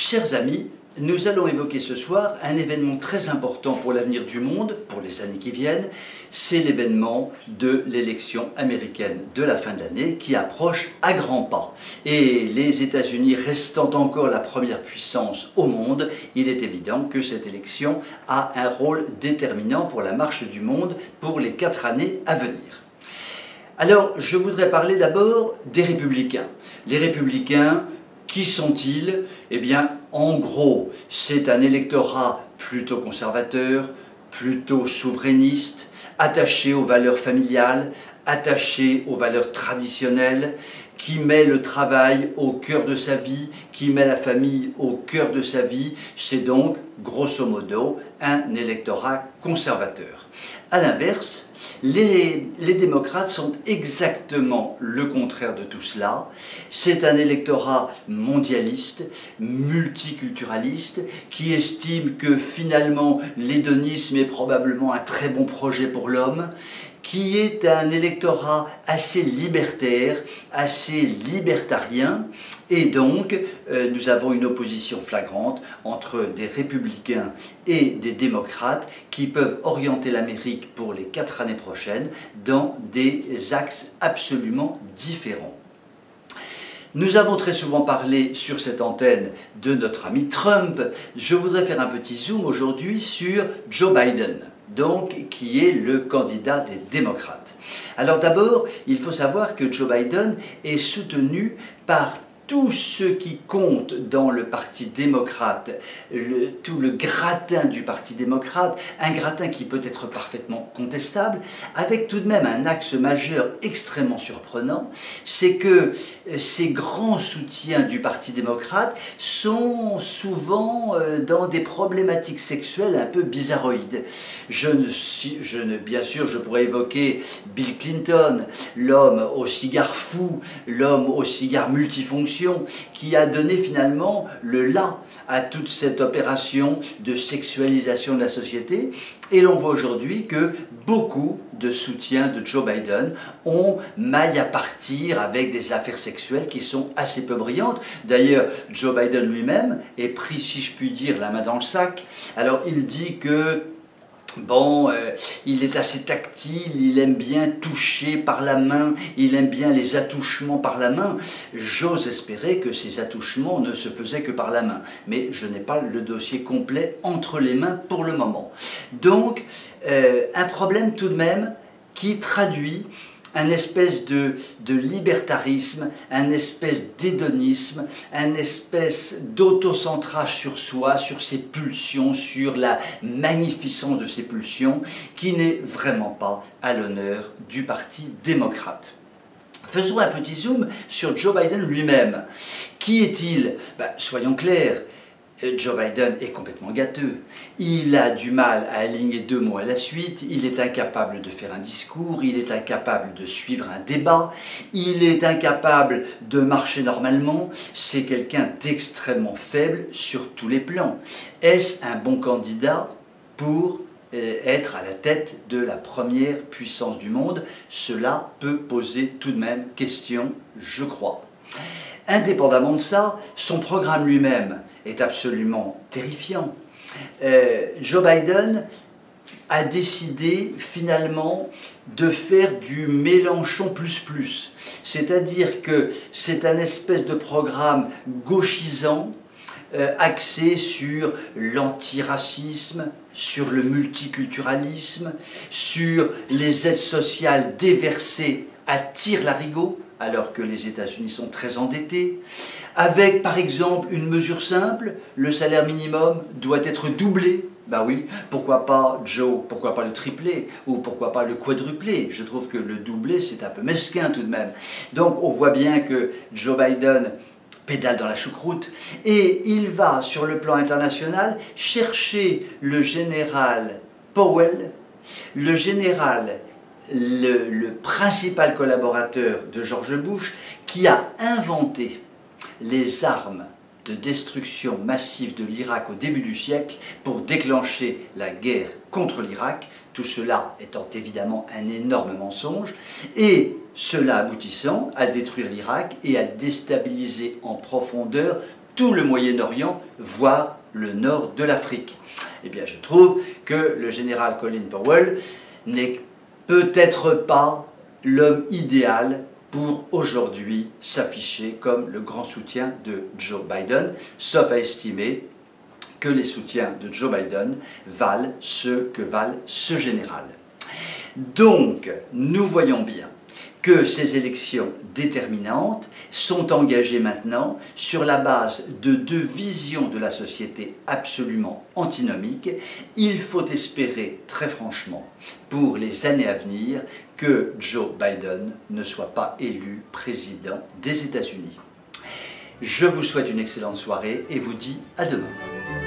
Chers amis, nous allons évoquer ce soir un événement très important pour l'avenir du monde, pour les années qui viennent. C'est l'événement de l'élection américaine de la fin de l'année qui approche à grands pas. Et les États-Unis restant encore la première puissance au monde, il est évident que cette élection a un rôle déterminant pour la marche du monde pour les 4 années à venir. Alors, je voudrais parler d'abord des républicains. Les républicains, qui sont-ils? Eh bien, en gros, c'est un électorat plutôt conservateur, plutôt souverainiste, attaché aux valeurs familiales, attaché aux valeurs traditionnelles, qui met le travail au cœur de sa vie, qui met la famille au cœur de sa vie. C'est donc, grosso modo, un électorat conservateur. À l'inverse, les démocrates sont exactement le contraire de tout cela. C'est un électorat mondialiste, multiculturaliste, qui estime que finalement l'hédonisme est probablement un très bon projet pour l'homme, qui est un électorat assez libertaire, assez libertarien, et donc nous avons une opposition flagrante entre des républicains et des démocrates qui peuvent orienter l'Amérique pour les 4 années prochaines dans des axes absolument différents. Nous avons très souvent parlé sur cette antenne de notre ami Trump. Je voudrais faire un petit zoom aujourd'hui sur Joe Biden, donc qui est le candidat des démocrates. Alors d'abord, il faut savoir que Joe Biden est soutenu par tous ceux qui comptent dans le Parti démocrate, tout le gratin du Parti démocrate, un gratin qui peut être parfaitement contestable, avec tout de même un axe majeur extrêmement surprenant, c'est que ces grands soutiens du Parti démocrate sont souvent dans des problématiques sexuelles un peu bizarroïdes. Bien sûr, je pourrais évoquer Bill Clinton, l'homme au cigare fou, l'homme au cigare multifonction, qui a donné finalement le la à toute cette opération de sexualisation de la société. Et l'on voit aujourd'hui que beaucoup de soutiens de Joe Biden ont maille à partir avec des affaires sexuelles qui sont assez peu brillantes. D'ailleurs, Joe Biden lui-même est pris, si je puis dire, la main dans le sac. Alors il dit que bon, il est assez tactile, il aime bien toucher par la main, il aime bien les attouchements par la main. J'ose espérer que ces attouchements ne se faisaient que par la main, mais je n'ai pas le dossier complet entre les mains pour le moment. Donc, un problème tout de même qui traduit un espèce de libertarisme, un espèce d'hédonisme, un espèce d'autocentrage sur soi, sur ses pulsions, sur la magnificence de ses pulsions, qui n'est vraiment pas à l'honneur du Parti démocrate. Faisons un petit zoom sur Joe Biden lui-même. Qui est-il? Soyons clairs. Joe Biden est complètement gâteux. Il a du mal à aligner 2 mots à la suite, il est incapable de faire un discours, il est incapable de suivre un débat, il est incapable de marcher normalement, c'est quelqu'un d'extrêmement faible sur tous les plans. Est-ce un bon candidat pour être à la tête de la première puissance du monde? Cela peut poser tout de même question, je crois. Indépendamment de ça, son programme lui-même est absolument terrifiant. Joe Biden a décidé finalement de faire du Mélenchon plus, c'est-à-dire que c'est un espèce de programme gauchisant axé sur l'antiracisme, sur le multiculturalisme, sur les aides sociales déversées à tire-larigot, alors que les États-Unis sont très endettés, avec par exemple une mesure simple, le salaire minimum doit être doublé. Ben oui, pourquoi pas Joe, pourquoi pas le triplé, ou pourquoi pas le quadruplé? Je trouve que le doublé c'est un peu mesquin tout de même. Donc on voit bien que Joe Biden pédale dans la choucroute, et il va sur le plan international chercher le général Powell, le général, le principal collaborateur de George Bush, qui a inventé les armes de destruction massive de l'Irak au début du siècle pour déclencher la guerre contre l'Irak, tout cela étant évidemment un énorme mensonge, et cela aboutissant à détruire l'Irak et à déstabiliser en profondeur tout le Moyen-Orient, voire le nord de l'Afrique. Eh bien, je trouve que le général Colin Powell n'est peut-être pas l'homme idéal pour aujourd'hui s'afficher comme le grand soutien de Joe Biden, sauf à estimer que les soutiens de Joe Biden valent ce que valent ce général. Donc, nous voyons bien que ces élections déterminantes sont engagées maintenant sur la base de deux visions de la société absolument antinomiques. Il faut espérer très franchement pour les années à venir que Joe Biden ne soit pas élu président des États-Unis. Je vous souhaite une excellente soirée et vous dis à demain.